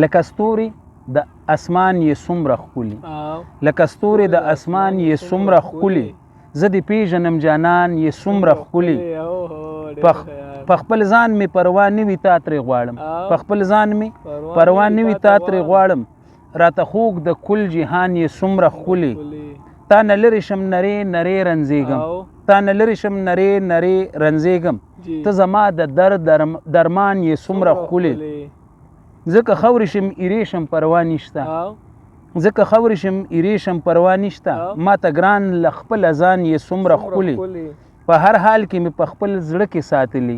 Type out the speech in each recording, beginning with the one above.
لکه ستوري د اسمان یې څومره ښکلي لکه ستوري د اسمان یې څومره ښکلي زه دې پیژنم جانان یې څومره ښکلي په خپل ځان مې پروا نه وي تا ترې غواړم په خپل ځان مې پروا نه وي تا ترې غواړم راته خوږ د کل جهان یې څومره ښکلي تا نه لرې شم نرې نرې رنځېږم تا نه لرې شم نرې نرې رنځېږم ته زما د درد درمان یې څومره ښکلي ځکه خورې شم ایرې شم پروا نشته ځکه خورې شم ایرې شم پروا نشته ما ته ګران له خپله ځان یې څومره ښکلي په هر حال کې مې په خپل زړه کې ساتلي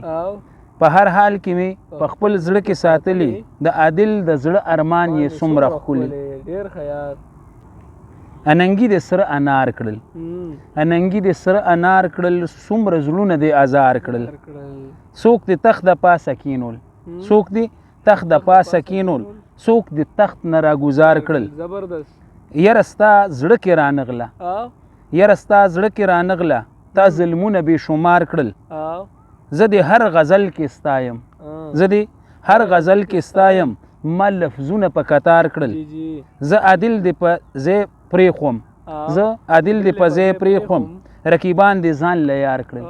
په هر حال کې مې په خپل زړه کې ساتلي د عادل د زړه ارمان یې څومره ښکلي اننګي د سره انار کړل اننګي د سره انار کړل څومره زړونه دې ازار کړل څوک دې تخت د پاسه کینول څوک دې تخت د پاسه کینول څوک دې تخت نه راګوزار کړل یاره ستا زړه کې رانغله یاره ستا زړه کې رانغله تا ظلمونه بې شمار کړل زه دې هر غزل کې ستایم زه دې هر غزل کې ستایم ما لفظونه په کتار کړل زه عادل دې په ځای پرېښوم زه عادل دې په ځای پرېښوم رقیبان دې ځان له یار کړل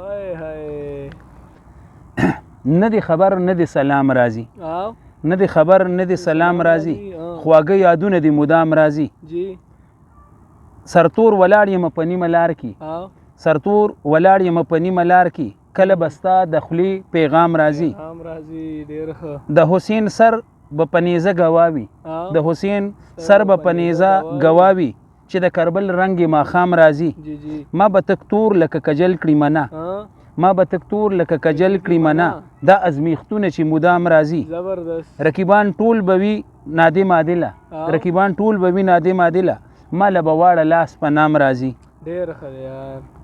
نه دې خبر نه دې سلام راځي نه دې خبر نه دې سلام راځي خواږه یادونه دې مدام راځي سرتور ولاړ یم په نیمه لار کې سرتور ولاړ یم په نیمه لار کې کله به ستا د خولې پیغام راځي د حسین سر به په نیزه ګواوي د حسین سر به په نیزه ګواوي چې د کربل رنګ ماښام راځي ما به تک تور لکه کجل کړي منه ما به تک تور لکه کجل کړي منه دا ازمیښتونه چې مدام راځي رقیبان ټول به وي نادم عادله رقیبان ټول به وي نادم عادله ما له به واړه لاس په نام راځي ډېر ښه دی یار